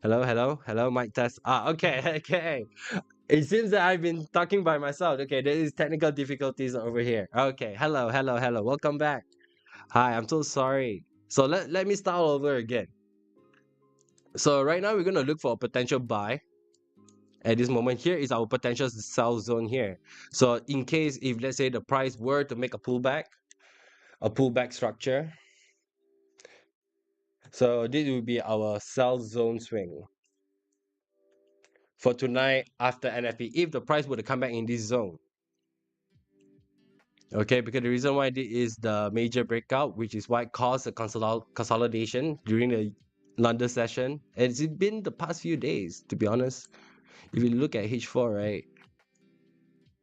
Hello, hello, hello, mic test. Okay, okay. It seems that I've been talking by myself. Okay, there is technical difficulties over here. Okay, hello, hello, hello. Welcome back. Hi, I'm so sorry. So let me start all over again. So right now we're gonna look for a potential buy at this moment. Here is our potential sell zone here. So in case if let's say the price were to make a pullback structure. So this will be our sell zone swing for tonight after NFP if the price were to come back in this zone. Okay, because the reason why this is the major breakout, which is why it caused a consolidation during the London session. And it's been the past few days, to be honest. If you look at H4, right,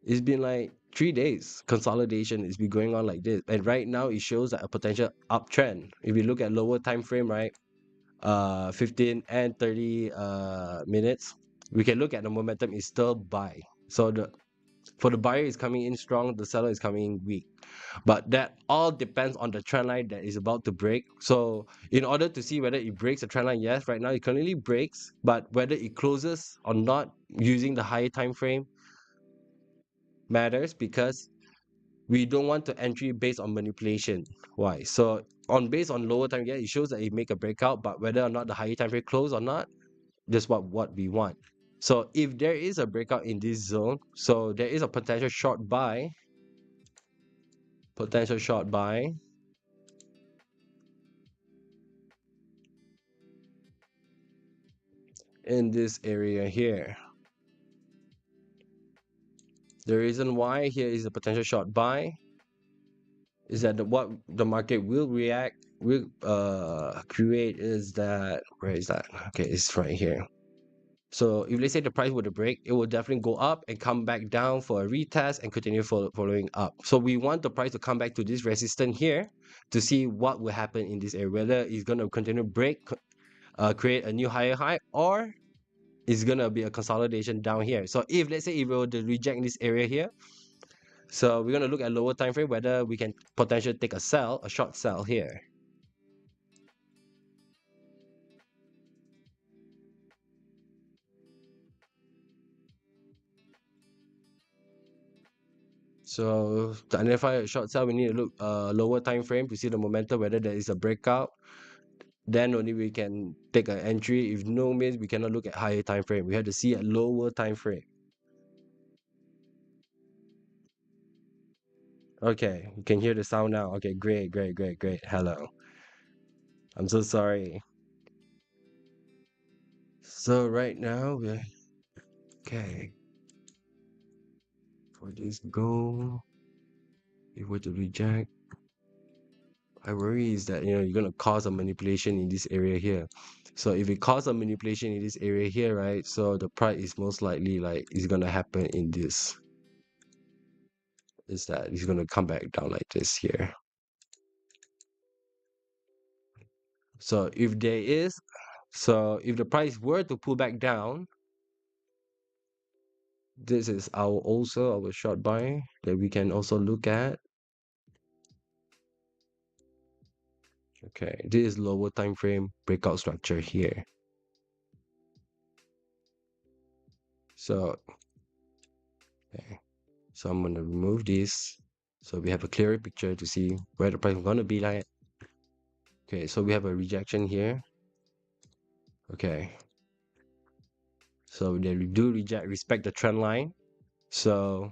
it's been like 3 days consolidation. It's been going on like this, and right now it shows like a potential uptrend. If you look at lower time frame, right, 15 and 30 minutes, we can look at the momentum is still buy. So the for the buyer is coming in strong, the seller is coming in weak. But that all depends on the trend line that is about to break. So in order to see whether it breaks the trend line, yes, right now it currently breaks, but whether it closes or not using the higher time frame matters because we don't want to entry based on manipulation. Why? So on based on lower time, yeah, it shows that it make a breakout, but whether or not the higher time frame close or not, that's what we want. So if there is a breakout in this zone, so there is a potential short buy in this area here. The reason why here is a potential short buy is that what the market will create is that, where is that? Okay, it's right here. So if let's say the price were to break, it will definitely go up and come back down for a retest and continue following up. So we want the price to come back to this resistance here to see what will happen in this area, whether it's going to continue break, create a new higher high, or it's going to be a consolidation down here. So if let's say if we were to reject this area here, so we're going to look at lower time frame whether we can potentially take a short sell here. So to identify a short sell, we need to look lower time frame to see the momentum, whether there is a breakout. Then only we can take an entry. If no means we cannot look at higher time frame. We have to see a lower time frame. Okay, you can hear the sound now. Okay, great, great, great, great. Hello. I'm so sorry. So right now we're okay. For this goal, if we're to reject, I worry is that you're gonna cause a manipulation in this area here. So if it cause a manipulation in this area here, right? So the price is most likely like is gonna happen in this. Is that it's gonna come back down like this here. So if there is, so if the price were to pull back down, this is our short buy that we can also look at. Okay, this is lower time frame breakout structure here. So okay, so I'm gonna remove this so we have a clearer picture to see where the price is gonna be like. Okay, so we have a rejection here. Okay, so they do respect the trend line. So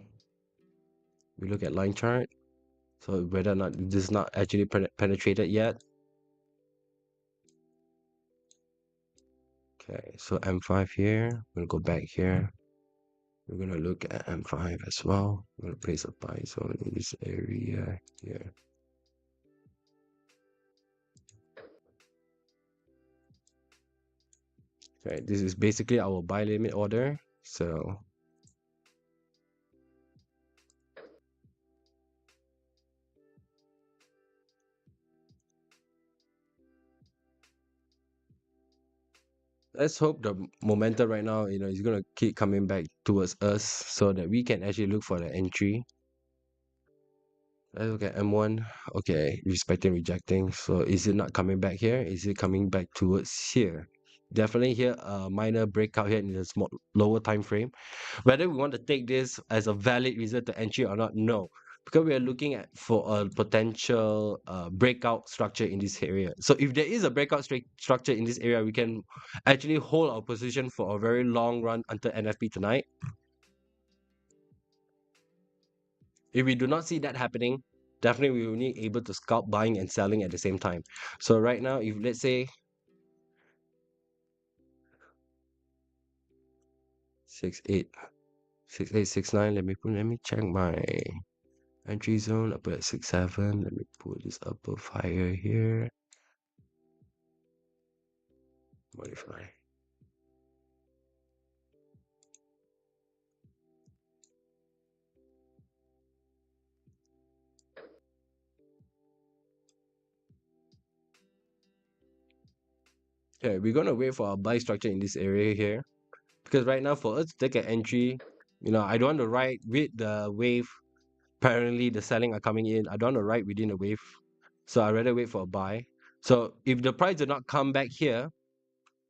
we look at line chart. So whether or not this is not actually penetrated yet. Okay, so M5 here. I'm gonna go back here. We're gonna look at M5 as well. I'm gonna place a buy zone in this area here. Okay, this is basically our buy limit order. So let's hope the momentum right now, is gonna keep coming back towards us so that we can actually look for the entry. Let's look at M1. Okay, respecting, rejecting. So is it not coming back here? Is it coming back towards here? definitely here a minor breakout here in the small lower time frame. Whether we want to take this as a valid reason to entry or not, no, because we are looking at for a potential breakout structure in this area. So if there is a breakout structure in this area, we can actually hold our position for a very long run until NFP tonight. If we do not see that happening, definitely we will need able to scalp buying and selling at the same time. So right now, if let's say 6 8 6 8 6 9, let me check my entry zone up at 6 7. Let me put this above higher here. Modify. Okay, we're gonna wait for our buy structure in this area here, because right now for us to take an entry, I don't want to ride with the wave. Apparently the selling are coming in. I don't want to ride within the wave, so I rather wait for a buy. So if the price did not come back here,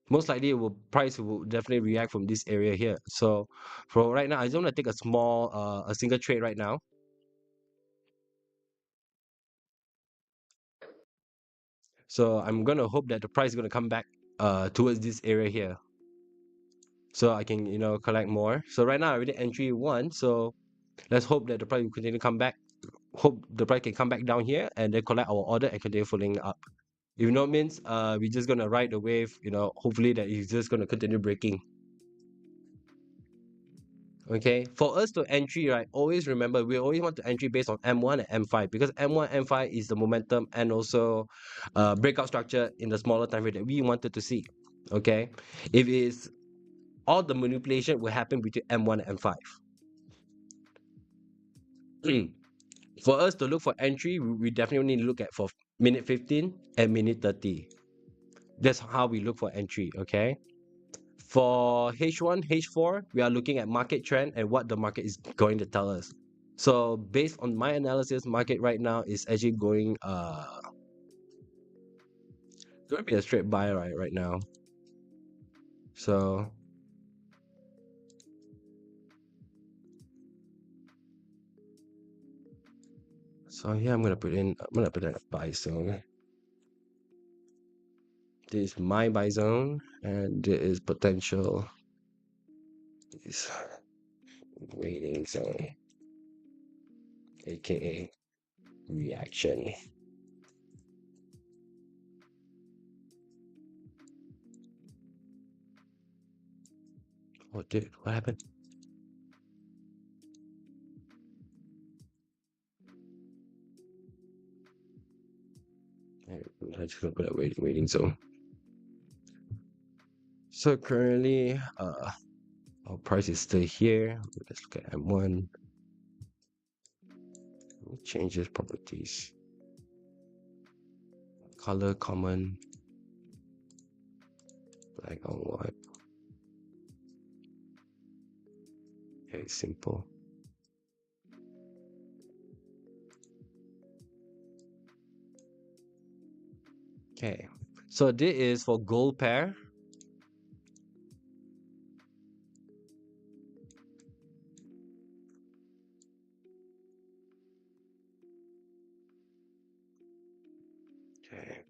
most likely price will definitely react from this area here. So for right now, I just want to take a single trade right now. So I'm gonna hope that the price is gonna come back towards this area here, so I can collect more. So right now I already entry one, so let's hope that the price will continue to come back. Hope the price can come back down here and then collect our order and continue following up. If not means we're just gonna ride the wave, hopefully that it's just gonna continue breaking. Okay, for us to entry, right, always remember we always want to entry based on M1 and M5, because M1, M5 is the momentum and also breakout structure in the smaller time frame that we wanted to see. Okay, if it's all the manipulation will happen between M1 and M5. For us to look for entry, we definitely need to look at for minute 15 and minute 30. That's how we look for entry. Okay. For H1, H4, we are looking at market trend and what the market is going to tell us. So based on my analysis, market right now is actually going to be a straight buy right now. So here I'm gonna put in a buy zone. This is my buy zone, and there is potential is waiting zone, aka reaction. What happened? I'm just gonna put a waiting zone. So currently, our price is still here. Let's look at M1. Change its properties. Color common. Black on white. Okay, simple. Okay, so this is for gold pair. Okay.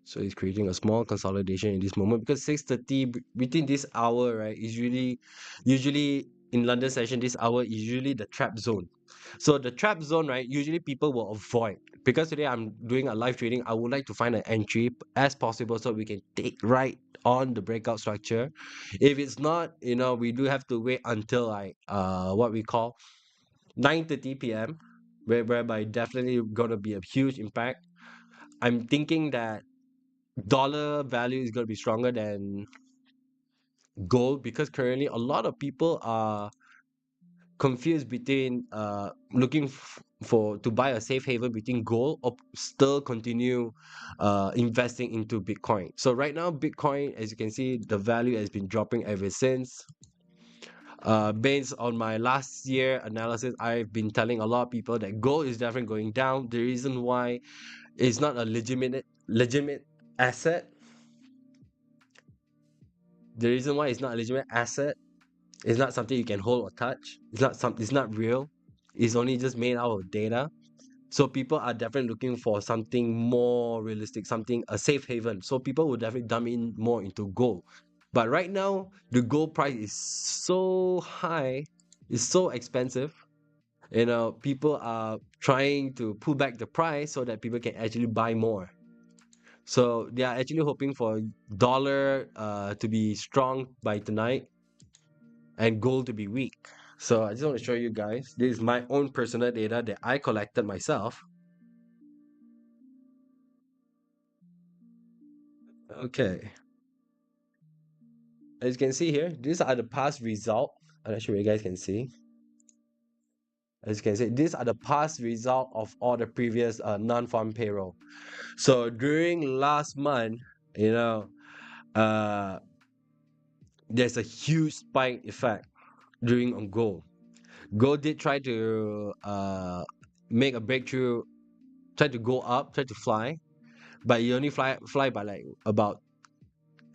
So it's creating a small consolidation in this moment, because 6:30 between this hour, right, is usually in London session, this hour is usually the trap zone. So the trap zone, right, usually people will avoid, because today I'm doing a live trading. I would like to find an entry as possible so we can take right on the breakout structure. If it's not, we do have to wait until like what we call 9:30 p.m. Whereby definitely gonna be a huge impact. I'm thinking that dollar value is going to be stronger than gold, because currently a lot of people are confused between looking for to buy a safe haven between gold or still continue investing into Bitcoin. So right now Bitcoin, as you can see, the value has been dropping ever since. Based on my last year analysis, I've been telling a lot of people that gold is definitely going down. The reason why it's not a legitimate asset The reason why it's not a legitimate asset, it's not something you can hold or touch. It's not real. It's only just made out of data. So people are definitely looking for something more realistic, something a safe haven. So people will definitely dump in more into gold. But right now, the gold price is so high, it's so expensive. People are trying to pull back the price so that people can actually buy more. So they are actually hoping for dollar to be strong by tonight and gold to be weak. So I just want to show you guys. This is my own personal data that I collected myself. Okay. As you can see here, these are the past result. I'm not sure you guys can see. As you can see, these are the past result of all the previous non-farm payroll. So during last month, you know, uh, there's a huge spike effect during on gold. Gold did try to make a breakthrough, try to go up, try to fly, but you only fly by like about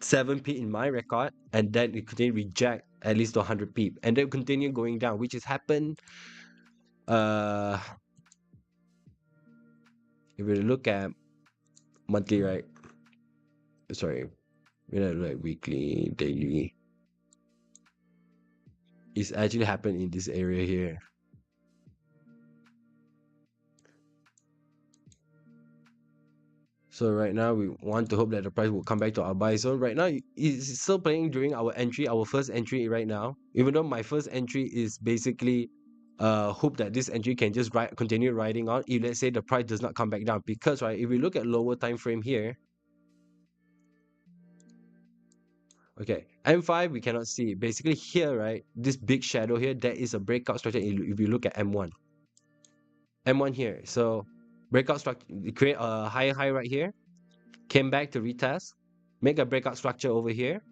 7p in my record, and then it continue reject at least to 100p, and then continue going down, which has happened. Uh, if we look at monthly, right? Sorry, we know like weekly, daily. It's actually happened in this area here. So right now we want to hope that the price will come back to our buy zone. Right now it's still playing during our entry, our first entry right now. Even though my first entry is basically hope that this entry can just continue riding on if let's say the price does not come back down. Because right, if we look at lower time frame here, okay, M5 we cannot see. Basically here, right, this big shadow here, that is a breakout structure if you look at M1. M1 here. So breakout structure create a higher high right here, came back to retest, make a breakout structure over here,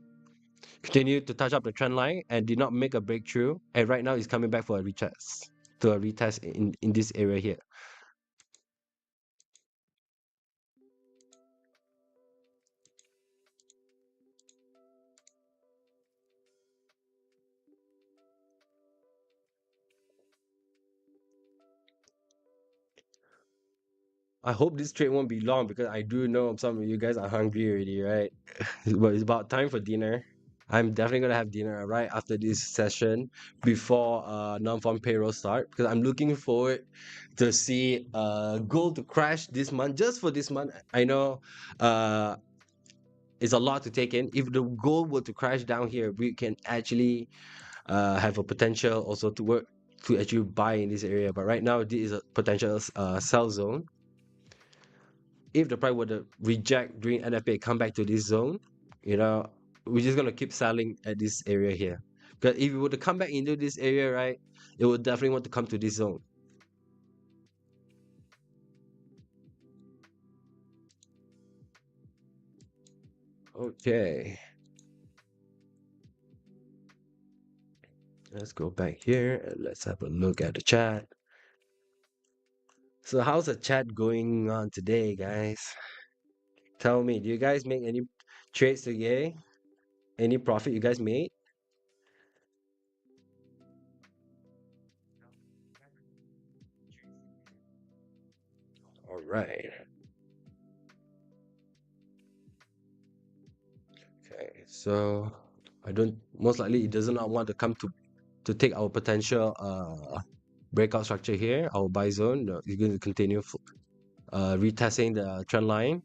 continued to touch up the trend line and did not make a breakthrough. And right now it's coming back for a retest in this area here. I hope this trade won't be long because I do know some of you guys are hungry already, right? But it's about time for dinner. I'm definitely gonna have dinner right after this session before non-farm payroll start because I'm looking forward to see gold to crash this month just for this month. I know uh it's a lot to take in. If the gold were to crash down here, we can actually have a potential also to work to actually buy in this area. But right now, this is a potential sell zone. If the price were to reject during NFA, come back to this zone, you know, we're just gonna keep selling at this area here. Because if it were to come back into this area, right, it would definitely want to come to this zone. Okay, let's go back here and let's have a look at the chat. So how's the chat going on today, guys? Tell me, do you guys make any trades today? Any profit you guys made? All right. Okay. So I don't most likely it does not want to come to take our potential breakout structure here, our buy zone. No, it's going to continue retesting the trend line.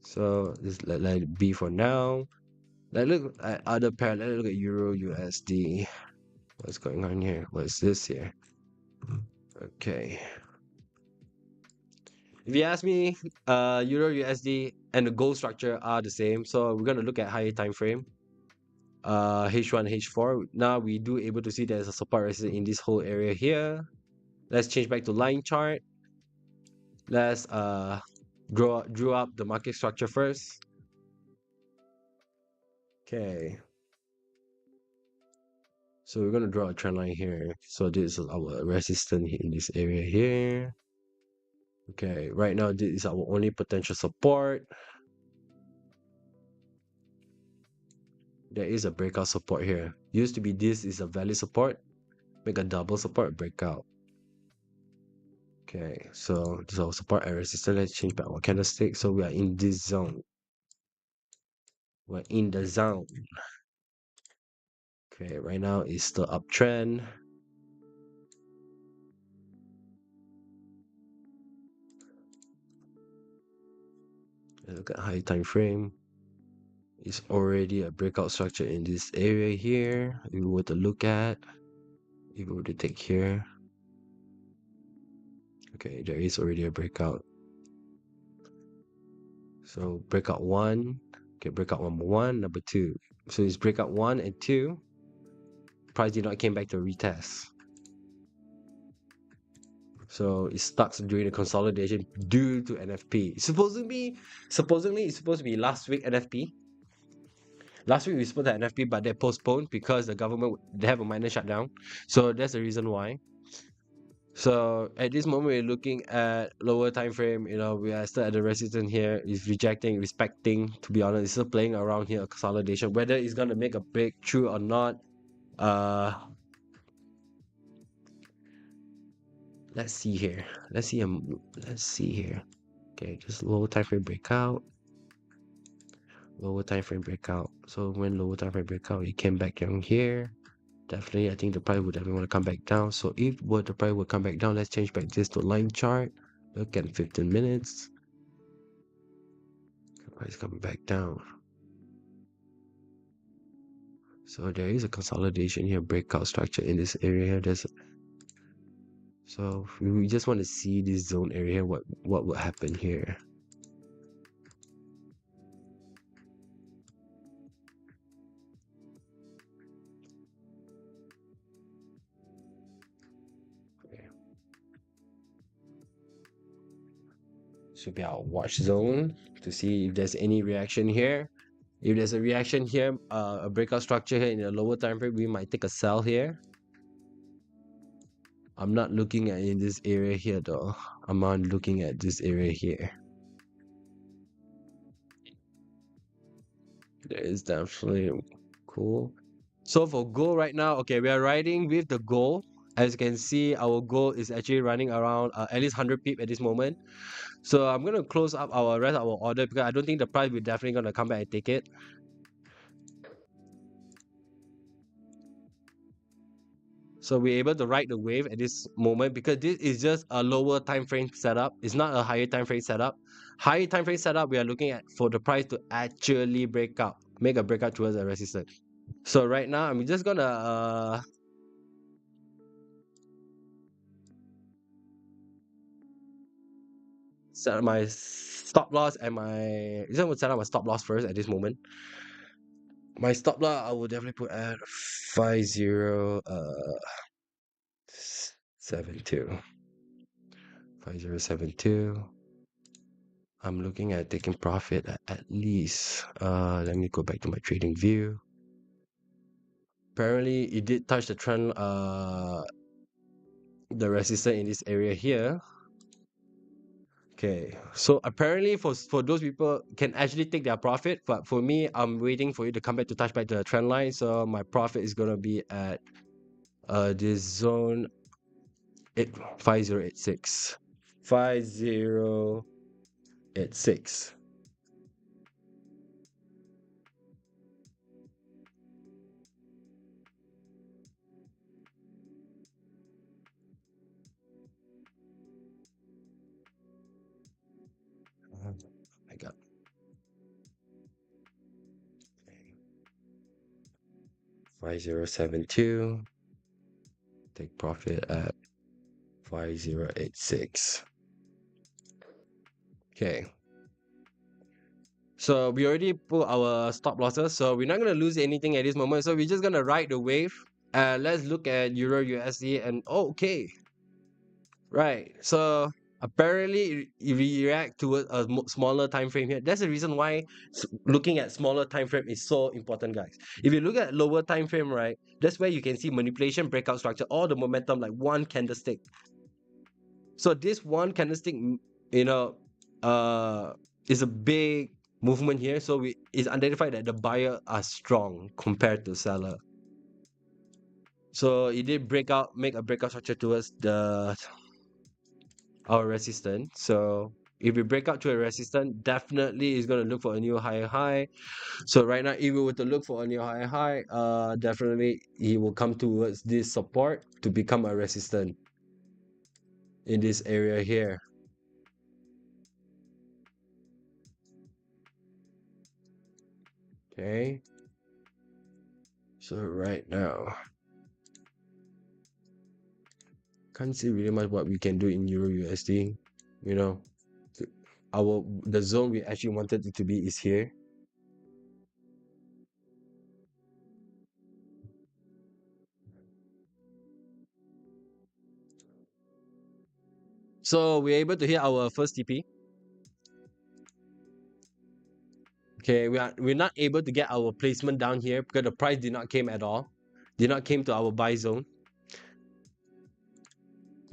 So just let it be for now. Let's look at other pair. Let's look at Euro USD. What's going on here? What's this here? Okay. If you ask me, Euro USD and the gold structure are the same. So we're gonna look at higher time frame. H1, H4. Now we do able to see there's a support resistance in this whole area here. Let's change back to line chart. Let's draw up the market structure first. Okay. So we're gonna draw a trend line here. So this is our resistance in this area here. Okay, right now this is our only potential support. There is a breakout support here. Used to be this is a valid support. Make a double support breakout. Okay, so this is our support and resistance. Let's change back our candlestick. So we are in this zone. We're in the zone. Okay, right now it's the uptrend. Look at high time frame. It's already a breakout structure in this area here. If we were to look at, if we were to take here, okay, there is already a breakout. So breakout one, okay, breakout number one, number two. So it's breakout one and two. Price did not came back to retest. So it stuck during the consolidation due to NFP. Supposedly it's supposed to be last week NFP. Last week we spoke to NFP, but they postponed because the government they have a minor shutdown. So that's the reason why. So at this moment we're looking at lower time frame. You know, we are still at the resistance here. It's rejecting, respecting. To be honest, it's still playing around here. Consolidation. Whether it's gonna make a breakthrough or not. Let's see here. Let's see here. Okay, just lower time frame breakout. Lower time frame breakout. So when lower time frame breakout, it came back down here. Definitely, I think the price would definitely want to come back down. So if the price would come back down, let's change back this to line chart. Look at 15 minutes. The price coming back down. So there is a consolidation here, breakout structure in this area. So we just want to see this zone area. What would happen here? Okay. Should be our watch zone to see if there's any reaction here. If there's a reaction here, a breakout structure here in the lower time frame, we might take a sell here. I'm not looking at in this area here though. I'm not looking at this area here. There is definitely cool. So for gold right now, okay, we are riding with the gold. As you can see, our gold is actually running around at least 100 pip at this moment. So I'm gonna close up our rest of our order because I don't think the price will definitely gonna come back and take it. So we're able to ride the wave at this moment because this is just a lower time frame setup. It's not a higher time frame setup. Higher time frame setup, we are looking at for the price to actually break out, make a breakout towards the resistance. So right now, I'm just gonna set my stop loss and my. Just gonna set up my stop loss first at this moment. My stop loss, I will definitely put at 5072. 5072. I'm looking at taking profit at least. Let me go back to my trading view. Apparently, it did touch the trend, the resistance in this area here. Okay, so apparently for those people can actually take their profit, but for me, I'm waiting for you to come back to touch back the trend line. So my profit is gonna be at this zone 5086. 5086. I got 5072. Take profit at 5086. Okay. So we already put our stop losses, so we're not gonna lose anything at this moment. So we're just gonna ride the wave. Let's look at Euro USD and okay, right. So apparently if we react to a smaller time frame here. That's the reason why looking at smaller time frame is so important, guys. If you look at lower time frame, right, that's where you can see manipulation, breakout structure, all the momentum like one candlestick. So this one candlestick, you know, is a big movement here. So we it's identified that the buyer are strong compared to seller. So it did make a breakout structure towards the our resistance. So if we break out to a resistance, definitely is going to look for a new higher high. So right now, if we were to look for a new higher high, definitely he will come towards this support to become a resistance in this area here. Okay. So right now, can't see really much what we can do in Euro USD. You know, the zone we actually wanted it to be is here. So we're able to hit our first TP. Okay, we're not able to get our placement down here because the price did not came at all. Did not came to our buy zone.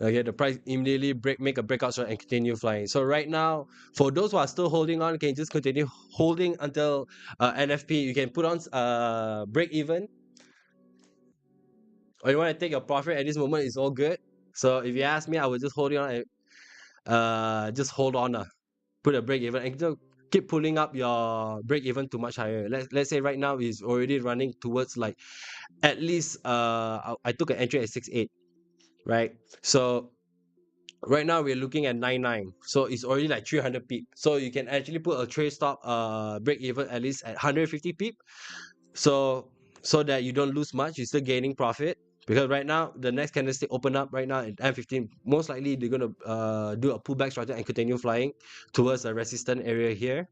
Okay, the price immediately make a breakout shot and continue flying. So right now, for those who are still holding on, can just continue holding until NFP. You can put on break even, or you want to take your profit at this moment. It's all good. So if you ask me, I would just hold on and just hold on. Put a break even and just keep pulling up your break even to much higher. Let's say right now is already running towards like at least I took an entry at 6.8, right? So right now we're looking at 9.9, so it's already like 300 pip. So you can actually put a trade stop break even at least at 150 pip, so that you don't lose much, you're still gaining profit. Because right now the next candlestick open up right now at M15, most likely they're gonna do a pullback structure and continue flying towards a resistant area here.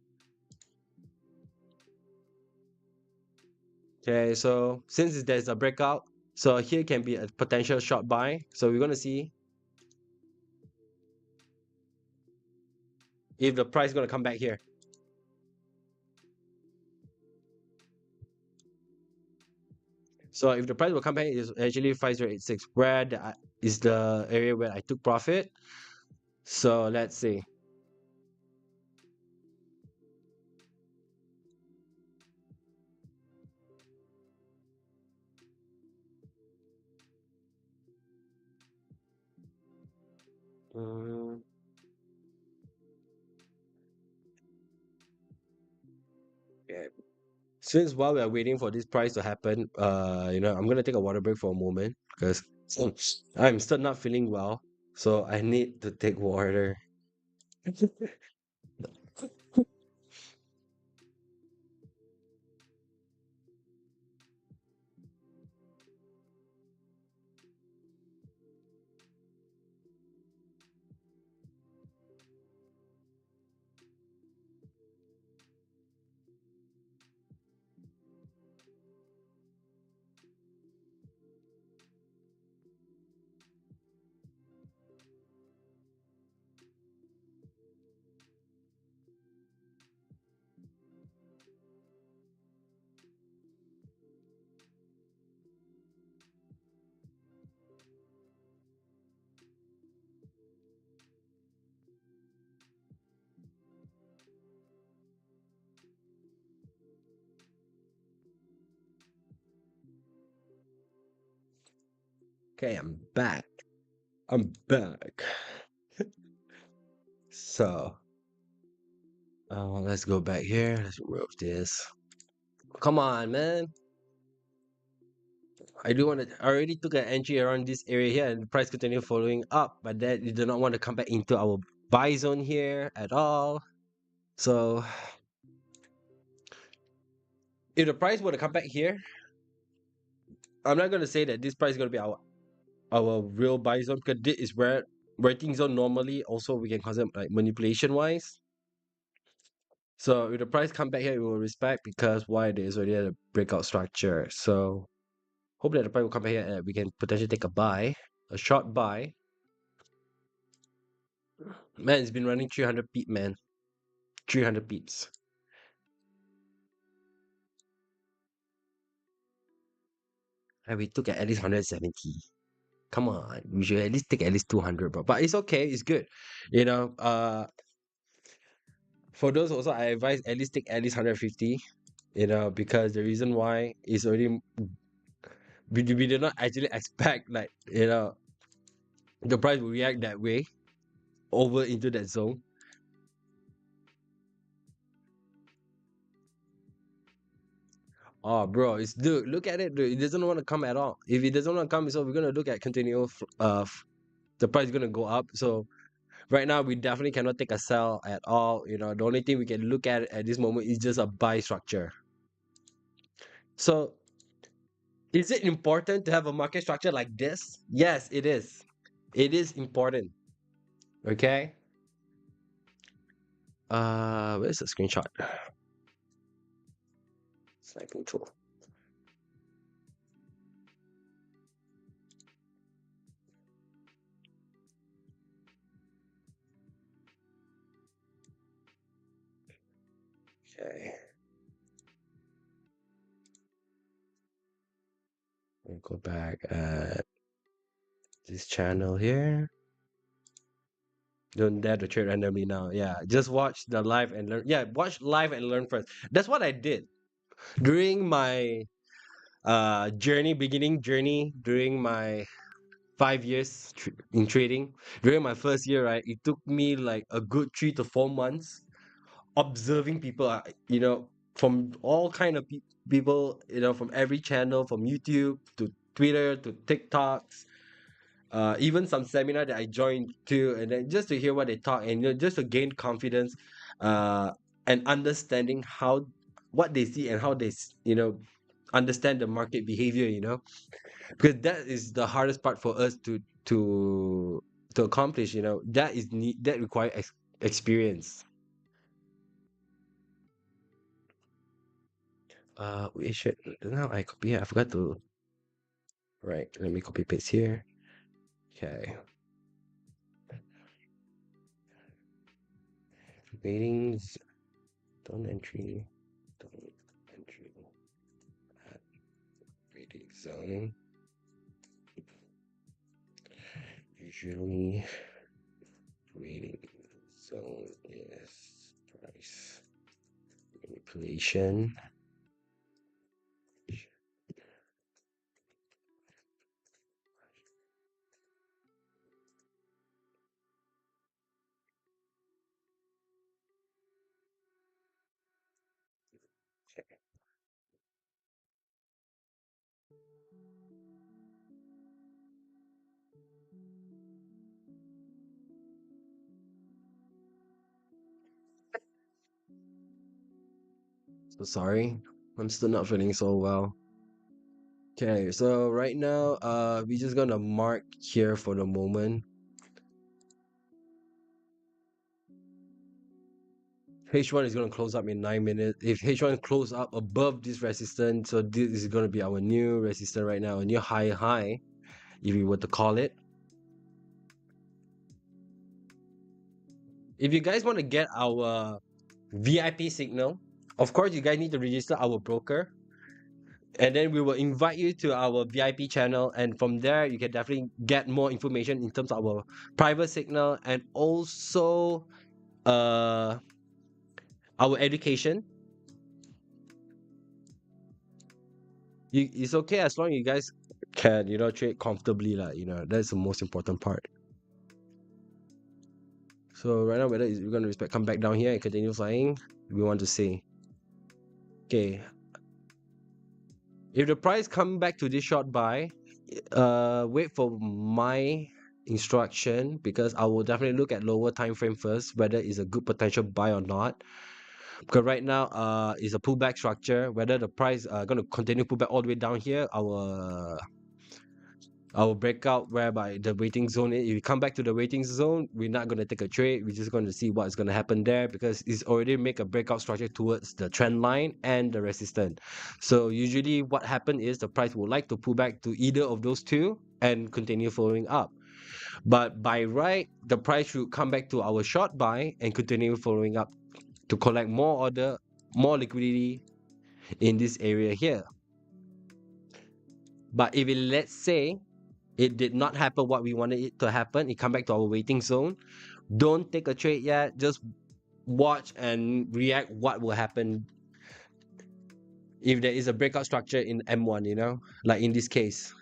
Okay, so since there's a breakout, so here can be a potential short buy. So we're gonna see if the price is gonna come back here. So if the price will come back, is actually 5086, where is the area where I took profit. So let's see. Mm, yeah. Since while we are waiting for this price to happen, I'm gonna take a water break for a moment because I'm still not feeling well. So I need to take water. Okay, I'm back. I'm back. So let's go back here. Let's remove this. Come on, man. I do want to. I already took an entry around this area here, and the price continue following up, but that you do not want to come back into our buy zone here at all. So if the price were to come back here, I'm not gonna say that this price is gonna be our real buy zone, because this is where waiting zone normally also we can consider like manipulation wise. So if the price come back here, we will respect, because why, there is already a breakout structure. So hope that the price will come back here and we can potentially take a buy, a short buy. Man, it's been running 300 pip, man. 300 pips. And we took at least 170. Come on, we should at least take at least 200, bro. But it's okay, it's good. You know, For those also, I advise at least take at least 150. Because the reason why is already we did not actually expect like the price will react that way over into that zone. Oh, bro, it's dude. Look at it, dude. It doesn't want to come at all. If it doesn't want to come, so we're gonna look at continual. The price is gonna go up. So right now, we definitely cannot take a sell at all. The only thing we can look at this moment is just a buy structure. So, is it important to have a market structure like this? Yes, it is. It is important. Okay. Where's the screenshot? Sniping tool. Okay. We'll go back at this channel here. Don't dare to trade randomly now. Yeah, just watch the live and learn. Yeah, watch live and learn first. That's what I did during my beginning journey during my 5 years in trading. During my first year, right, it took me like a good 3 to 4 months observing people. From all kind of people. From every channel, from YouTube to Twitter to TikToks, even some seminar that I joined too, and then just to hear what they talk, and just to gain confidence, uh, and understanding how what they see and how they understand the market behavior. Because that is the hardest part for us to accomplish. That require experience. Wait, shit. Now I copy. I forgot to. Right. Let me copy paste here. Okay. Ratings. Don't entry. Don't entry. At rating zone. Usually, rating zone is price manipulation. So sorry. I'm still not feeling so well. Okay, so right now, we're just gonna mark here for the moment. H1 is gonna close up in 9 minutes. If H1 close up above this resistance, so this is gonna be our new resistance right now, a new high, if we were to call it. If you guys want to get our VIP signal, of course, you guys need to register our broker. And then we will invite you to our VIP channel. And from there, you can definitely get more information in terms of our private signal and also our education. It's okay as long as you guys can, trade comfortably. That's the most important part. So right now, whether we're going to come back down here and continue flying, we want to see. Okay. If the price come back to this short buy, wait for my instruction because I will definitely look at lower time frame first, whether it's a good potential buy or not. Because right now, it's a pullback structure. Whether the price gonna continue pull back all the way down here, our breakout whereby the waiting zone. If you come back to the waiting zone, we're not gonna take a trade. We're just gonna see what's gonna happen there because it's already make a breakout structure towards the trend line and the resistance. So usually, what happens is the price will like to pull back to either of those two and continue following up. But by right, the price should come back to our short buy and continue following up to collect more order, more liquidity in this area here. But if let's say it did not happen what we wanted it to happen, it come back to our waiting zone. Don't take a trade yet. Just watch and react what will happen if there is a breakout structure in M1, like in this case.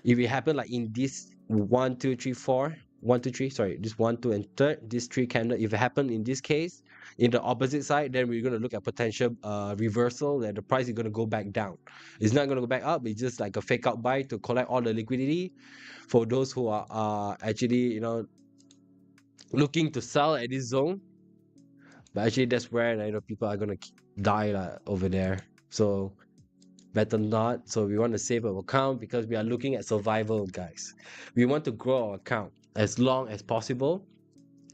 If it happen like in this one, two, three, four, one, two, three, sorry, this one, two, and third, this three candle, if it happen in this case, in the opposite side, then we're gonna look at potential reversal that the price is gonna go back down. It's not gonna go back up, it's just like a fake out buy to collect all the liquidity for those who are actually, looking to sell at this zone. But actually that's where people are gonna die over there. So better not. So we want to save our account because we are looking at survival, guys. We want to grow our account as long as possible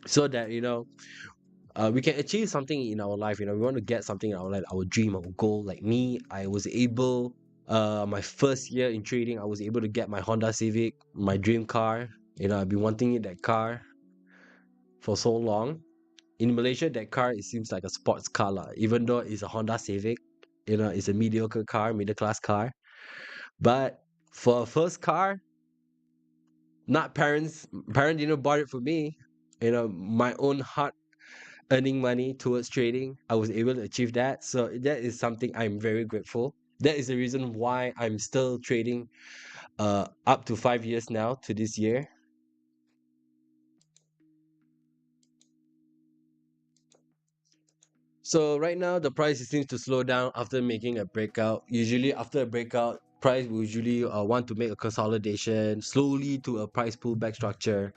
so that we can achieve something in our life. We want to get something in our life, our dream, our goal. Like me, I was able. My first year in trading, I was able to get my Honda Civic, my dream car. I've been wanting that car for so long. In Malaysia, that car it seems like a sports car, lah. Even though it's a Honda Civic, it's a mediocre car, middle class car. But for a first car, not parents bought it for me. My own hard earning money towards trading, I was able to achieve that. So that is something I'm very grateful. That is the reason why I'm still trading up to 5 years now to this year. So right now the price seems to slow down after making a breakout. Usually after a breakout, price will usually want to make a consolidation slowly to a price pullback structure.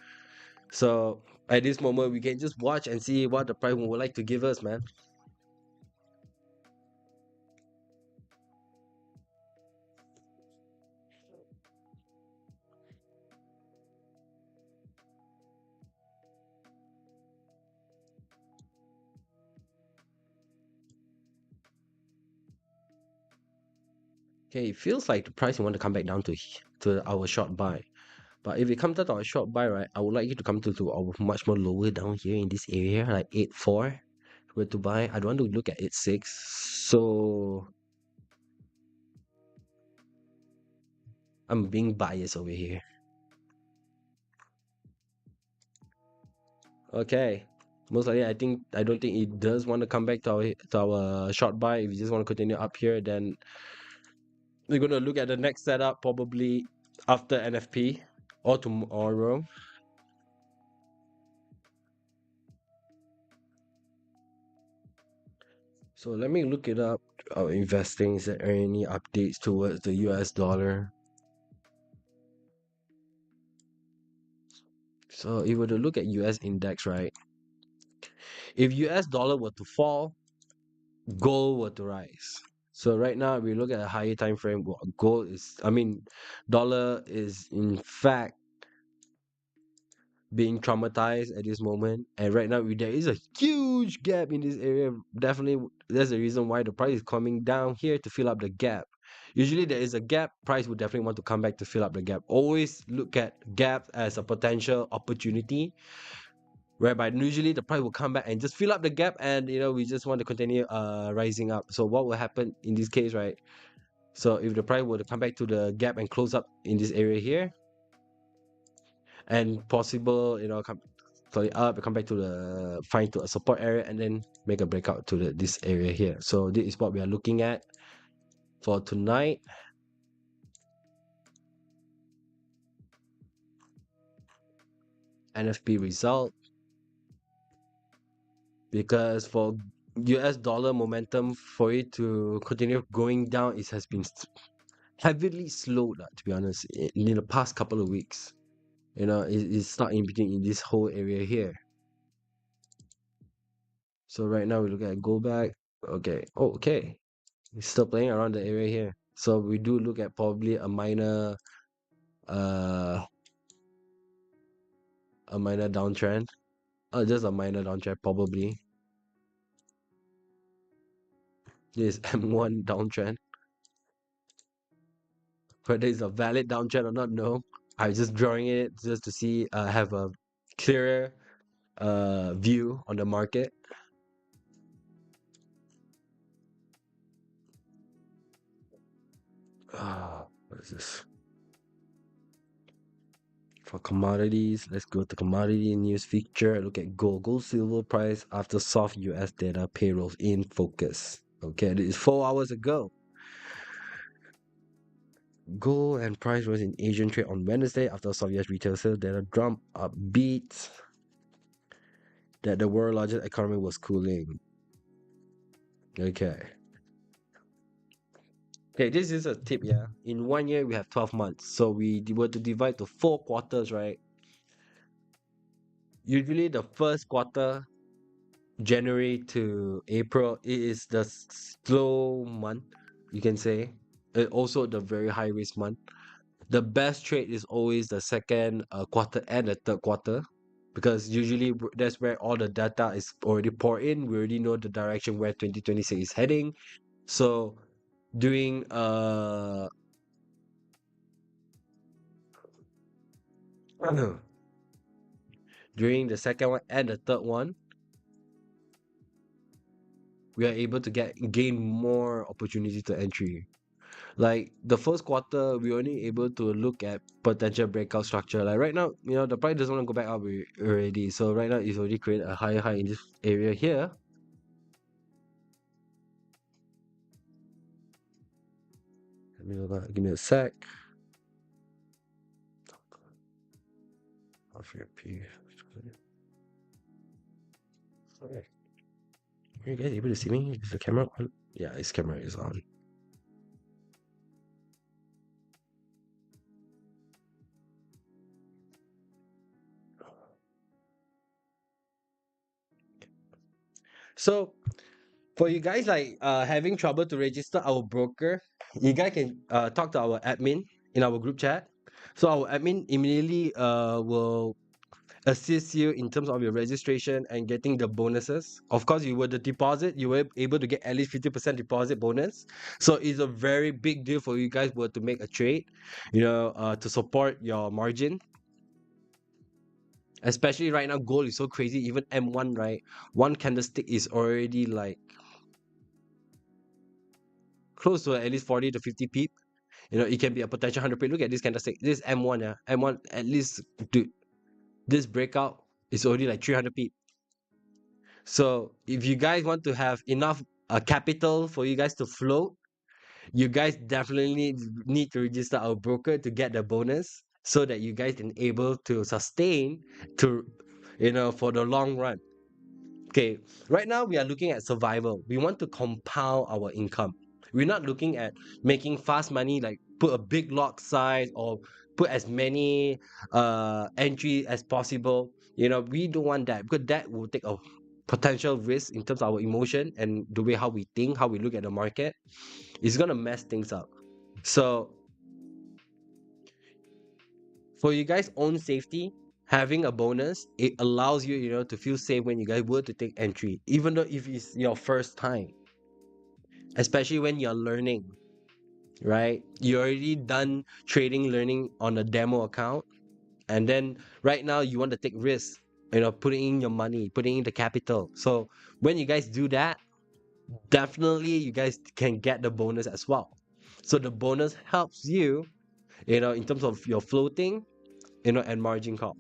So at this moment, we can just watch and see what the price would like to give us, man. Okay, it feels like the price want to come back down to our short buy. But if it comes down to our short buy, right, I would like you to come to our much more lower down here in this area, like 8.4. Where to buy? I don't want to look at 8.6. So I'm being biased over here. Okay. Most likely, I don't think it does want to come back to our short buy. If you just want to continue up here, then we're gonna look at the next setup probably after NFP or tomorrow. So let me look it up. Our investing, is there any updates towards the US dollar? So if we were to look at US index, right? If US dollar were to fall, gold were to rise. So right now, we look at a higher time frame. Dollar is in fact being traumatized at this moment. And right now, there is a huge gap in this area. Definitely, that's the reason why the price is coming down here to fill up the gap. Usually, there is a gap. Price would definitely want to come back to fill up the gap. Always look at gap as a potential opportunity, whereby usually the price will come back and just fill up the gap, and we just want to continue rising up. So what will happen in this case, right? So if the price were to come back to the gap and close up in this area here, and possible, come slowly up, come back to the find to a support area, and then make a breakout to this area here. So this is what we are looking at for tonight. NFP result, because for US dollar momentum for it to continue going down, it has been heavily slowed, to be honest, in the past couple of weeks. It's not in between in this whole area here. So right now we look at go back. Okay. Oh, okay. It's still playing around the area here. So we do look at probably uh a minor downtrend. Just a minor downtrend probably. This M1 downtrend. Whether it's a valid downtrend or not, no. I'm just drawing it just to see have a clearer view on the market. What is this? For commodities, let's go to commodity news feature. Look at gold. Gold silver price after soft US data payrolls in focus. Okay, this is 4 hours ago. Gold and price rose in Asian trade on Wednesday after soft US retail sales data drummed upbeat that the world's largest economy was cooling. Okay. Okay, this is a tip, yeah. In 1 year, we have 12 months. So were to divide to 4 quarters, right? Usually the first quarter, January to April, it is the slow month, you can say. Also the very high risk month. The best trade is always the second quarter and the third quarter, because usually that's where all the data is already poured in. We already know the direction where 2026 is heading. So during during the second one and the third one, we are able to gain more opportunity to entry. Like the first quarter, we only able to look at potential breakout structure. Like right now, the price doesn't want to go back up already. So right now, it's already created a higher high in this area here. Give me a sec. Are you guys able to see me? Is the camera on? Yeah, this camera is on. So for you guys like having trouble to register our broker, you guys can talk to our admin in our group chat. So our admin immediately will assist you in terms of your registration and getting the bonuses. Of course, you were the deposit, you were able to get at least 50% deposit bonus. So it's a very big deal for you guys were to make a trade, to support your margin. Especially right now, gold is so crazy. Even M1, right? One candlestick is already like close to at least 40 to 50 pip. It can be a potential 100 pip. Look at this candlestick. This is M1, yeah. M1, at least, dude, this breakout is already like 300 pip. So if you guys want to have enough capital for you guys to float, you guys definitely need to register our broker to get the bonus so that you guys can able to sustain to for the long run. Okay, right now we are looking at survival. We want to compound our income. We're not looking at making fast money, like put a big lot size or put as many entry as possible. We don't want that, because that will take a potential risk in terms of our emotion and the way how we think, how we look at the market. It's gonna mess things up. So for you guys' own safety, having a bonus, it allows you, to feel safe when you guys were to take entry, even though if it's your first time, especially when you're learning, right? You already done trading, learning on a demo account, and then right now you want to take risks, putting in your money, putting in the capital. So when you guys do that, definitely you guys can get the bonus as well. So the bonus helps you, in terms of your floating, and margin call.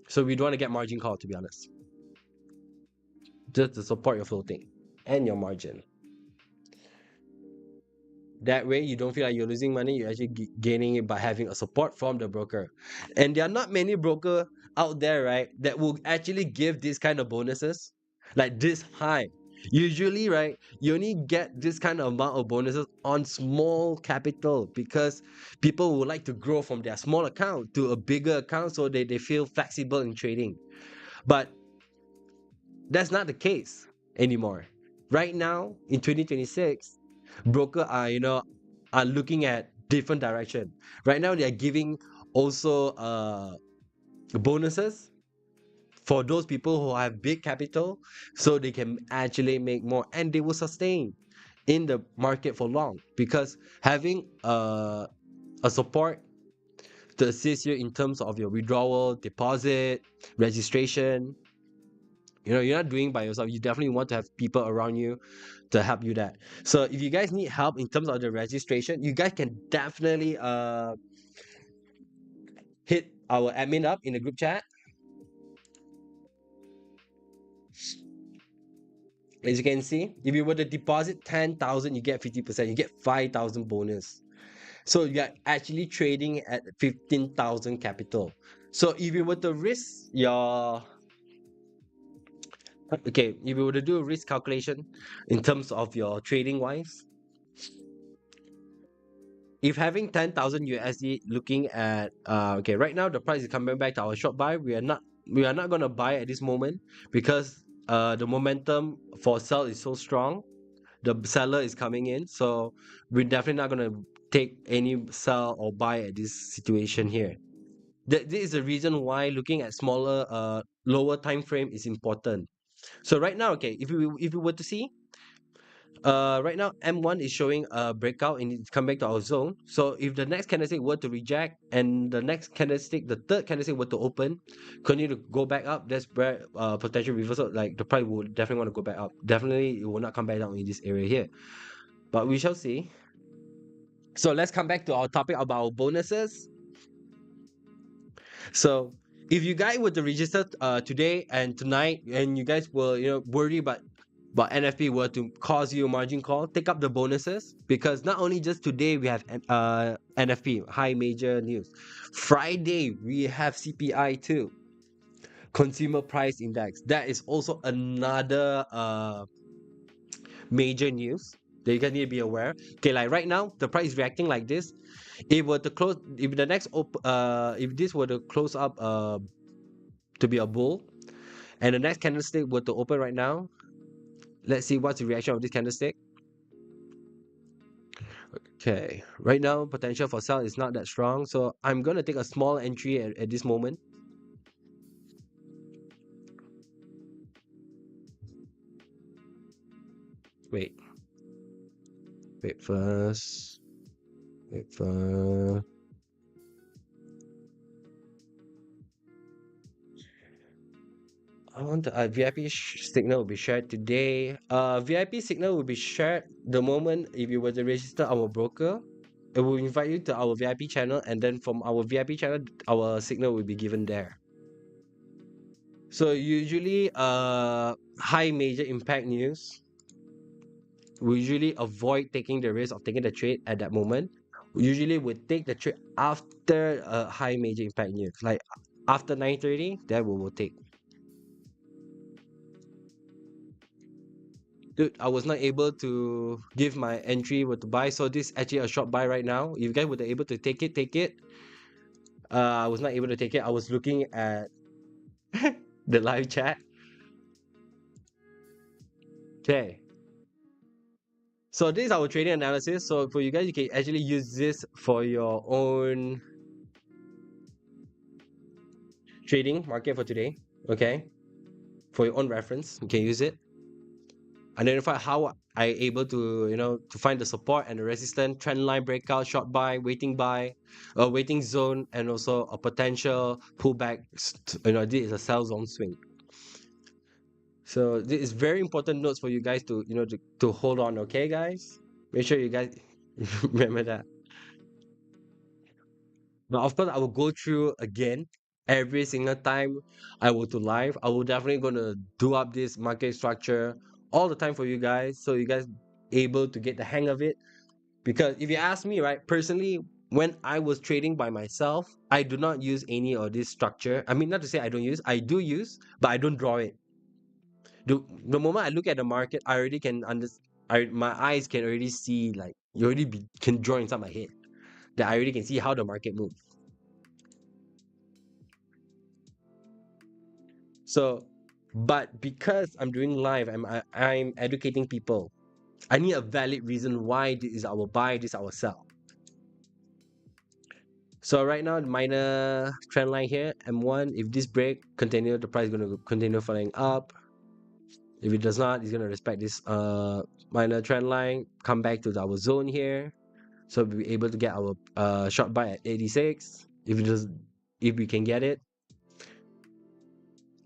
So we don't want to get margin call, to be honest, just to support your floating and your margin. That way, you don't feel like you're losing money. You're actually gaining it by having a support from the broker. And there are not many broker out there, right, that will actually give this kind of bonuses like this high. Usually, right, you only get this kind of amount of bonuses on small capital, because people would like to grow from their small account to a bigger account so they feel flexible in trading. But that's not the case anymore. Right now, in 2026, broker are looking at different direction. Right now, they are giving also bonuses for those people who have big capital, so they can actually make more and they will sustain in the market for long, because having a support to assist you in terms of your withdrawal, deposit, registration. You're not doing by yourself. You definitely want to have people around you to help you that. So if you guys need help in terms of the registration, you guys can definitely hit our admin up in the group chat. As you can see, if you were to deposit 10,000, you get 50%. You get 5,000 bonus. So you're actually trading at 15,000 capital. So if you were to risk your okay, if you were to do a risk calculation in terms of your trading wise, if having 10,000 USD looking at okay, right now the price is coming back to our short buy. We are not gonna buy at this moment because the momentum for sell is so strong. The seller is coming in, so we're definitely not gonna take any sell or buy at this situation here. This is the reason why looking at smaller lower time frame is important. So right now, okay, if you were to see right now M1 is showing a breakout and it's come back to our zone. So if the next candlestick were to reject and the next candlestick, the third candlestick were to open, continue to go back up, that's where potential reversal, like the price will definitely want to go back up. Definitely it will not come back down in this area here, but we shall see. So let's come back to our topic about our bonuses. So if you guys were to register today and tonight, and you guys were worried about NFP were to cause you a margin call, take up the bonuses, because not only just today we have NFP high major news. Friday we have CPI too, consumer price index. That is also another major news that you guys need to be aware. Okay, like right now the price is reacting like this. If were to close, if the next if this were to close up to be a bull, and the next candlestick were to open right now, let's see what's the reaction of this candlestick. Okay, right now potential for sell is not that strong, so I'm gonna take a small entry at this moment. Wait, wait first. Wait first. I want the VIP signal will be shared today. VIP signal will be shared the moment if you were to register our broker. It will invite you to our VIP channel, and then from our VIP channel, our signal will be given there. So usually, high major impact news, we usually avoid taking the risk of taking the trade at that moment. Usually, we take the trade after a high major impact news, like after 9:30. That we will take. Dude, I was not able to give my entry with to buy, so this is actually a short buy right now. If you guys were able to take it, take it. I was not able to take it. I was looking at the live chat. Okay. So this is our trading analysis. So for you guys, you can actually use this for your own trading market for today. Okay. For your own reference, you can use it. Identify how I able to to find the support and the resistance, trend line breakout, short buy, waiting zone, and also a potential pullback. This is a sell zone swing. So this is very important notes for you guys to to hold on. Okay, guys, make sure you guys remember that. But of course, I will go through again every single time I will to live. I will definitely gonna do up this market structure all the time for you guys, so you guys able to get the hang of it. Because if you ask me, right, personally, when I was trading by myself, I do not use any of this structure. I mean, not to say I don't use, I do use, but I don't draw it. The moment I look at the market, I already can my eyes can already see, like you already can draw inside my head that I already can see how the market moves. So, but because I'm doing live, I'm educating people. I need a valid reason why this is our buy, this is our sell. So right now, the minor trend line here, M1. If this break continue, the price is going to continue falling up. If it does not, it's going to respect this minor trend line. Come back to our zone here, so we'll be able to get our short buy at 86. If it does, if we can get it,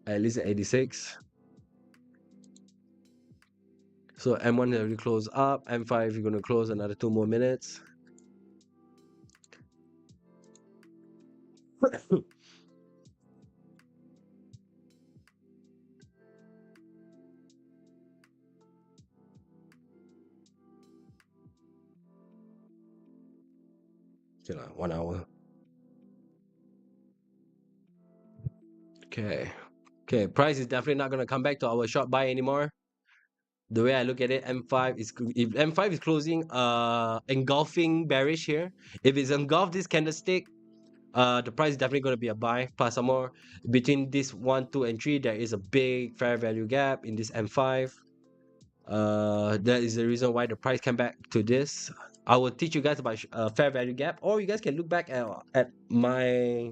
at least at 86. So M1 already closed up. M5 you're going to close another 2 more minutes. Okay, 1 hour. Okay. Okay, price is definitely not gonna come back to our short buy anymore. The way I look at it, M5 is if M5 is closing engulfing bearish here. If it's engulfed this candlestick, the price is definitely gonna be a buy. Plus some more between this 1, 2, and 3, there is a big fair value gap in this M5. That is the reason why the price came back to this. I will teach you guys about fair value gap, or you guys can look back at my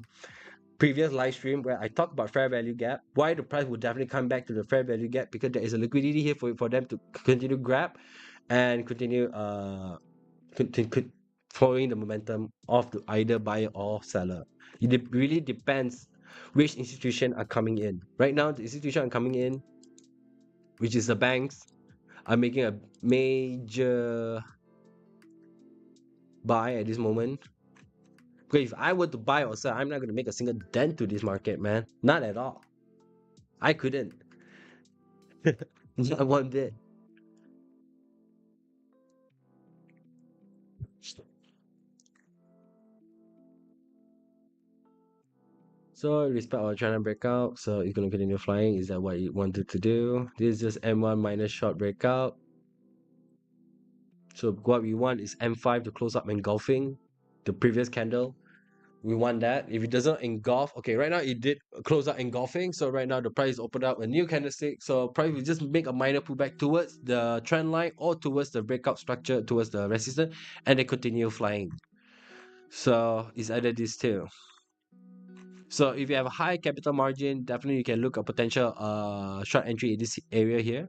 previous live stream where I talked about fair value gap, why the price will definitely come back to the fair value gap, because there is a liquidity here for them to continue grab and continue following the momentum of the either buyer or seller. Really depends which institution are coming in. Right now, the institution are coming in, which is the banks, are making a major buy at this moment. Because if I were to buy or sell, I'm not going to make a single dent to this market, man. Not at all. I couldn't. Not one bit. So respect our China breakout. So it's gonna continue flying. Is that what you wanted to do? This is just M1 minus short breakout. So what we want is M5 to close up engulfing the previous candle. We want that. If it doesn't engulf, okay, right now it did close up engulfing. So right now the price opened up a new candlestick. So price will just make a minor pullback towards the trend line or towards the breakout structure, towards the resistance, and they continue flying. So it's either these two. So if you have a high capital margin, definitely you can look at potential short entry in this area here.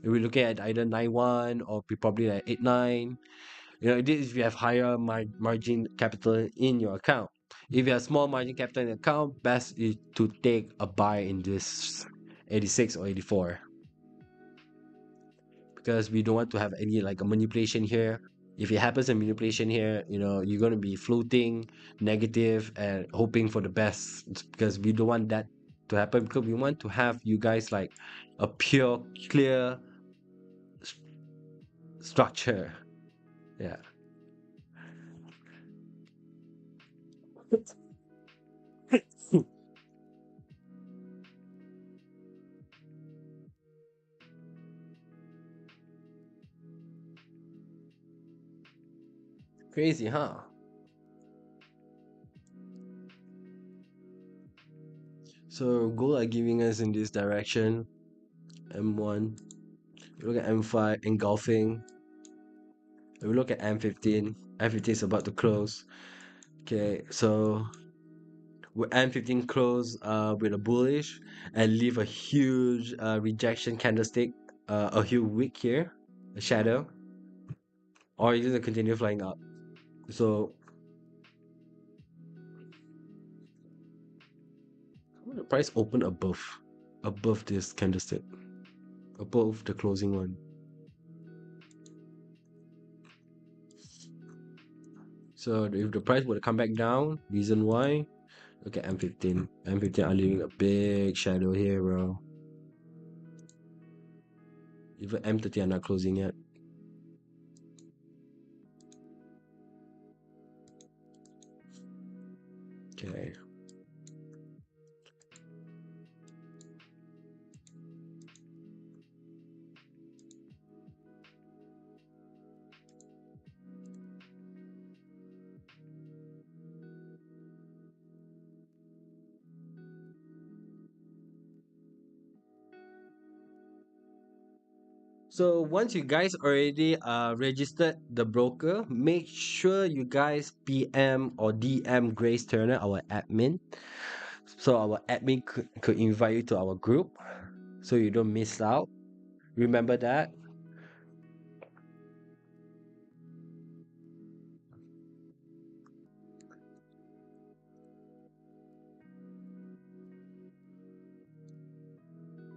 If we're looking at either 9-1 or probably like 8-9, this is if you have higher margin capital in your account. If you have small margin capital in the account, best is to take a buy in this 86 or 84, because we don't want to have any like a manipulation here. If it happens a manipulation here, you're going to be floating negative and hoping for the best, because we don't want that to happen, because we want to have you guys like a pure clear s- structure. Yeah. Crazy, huh? So gold are giving us in this direction. M1. We look at M5 engulfing. We look at M15. M15 is about to close. Okay, so with M15 close with a bullish and leave a huge rejection candlestick, a huge wick here, a shadow, or you're gonna continue flying up. So the price open above this candlestick, above the closing one. So if the price were to come back down, reason why, look at M15. M15 are leaving a big shadow here, bro. Even M30 are not closing yet. Okay. So once you guys already registered the broker, make sure you guys PM or DM Grace Turner, our admin. So our admin could invite you to our group so you don't miss out. Remember that.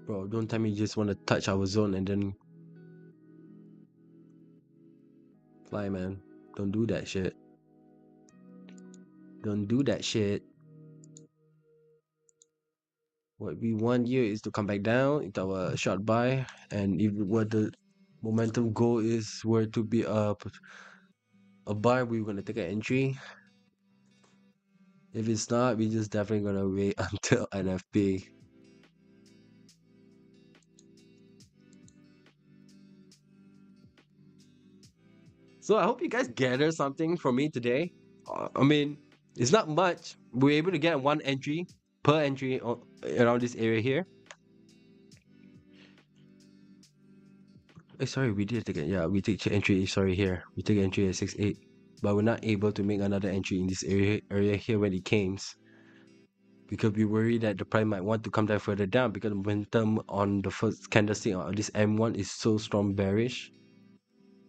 Bro, don't tell me you just want to touch our zone and then fly, man. Don't do that shit. Don't do that shit. What we want here is to come back down into our short buy, and if what the momentum goal is were to be up, a buy, we're gonna take an entry. If it's not, we're just definitely gonna wait until NFP. So I hope you guys gather something from me today. I mean, it's not much. We're able to get one entry per entry around this area here. Sorry, we did take it. Yeah, we take entry. Sorry, here we take entry at 6.8, but we're not able to make another entry in this area here when it came, because we worry that the price might want to come down further down because the momentum on the first candlestick on this M1 is so strong bearish.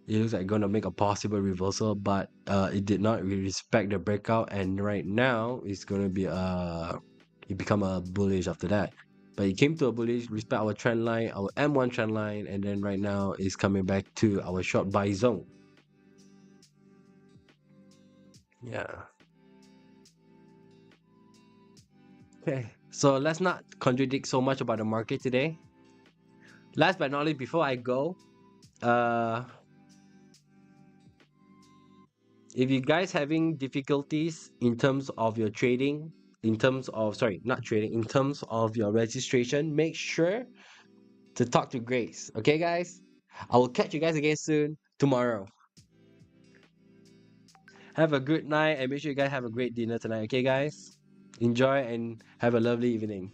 It looks like gonna make a possible reversal, but it did not really respect the breakout, and right now it's gonna be it become a bullish after that. But it came to a bullish, respect our trend line, our M1 trend line, and then right now it's coming back to our short buy zone. Yeah. Okay. So let's not contradict so much about the market today. Last but not least, before I go, uh if you guys having difficulties in terms of your trading, in terms of sorry, not trading, in terms of your registration, make sure to talk to Grace. Okay, guys? I will catch you guys again soon tomorrow. Have a good night and make sure you guys have a great dinner tonight. Okay, guys? Enjoy and have a lovely evening.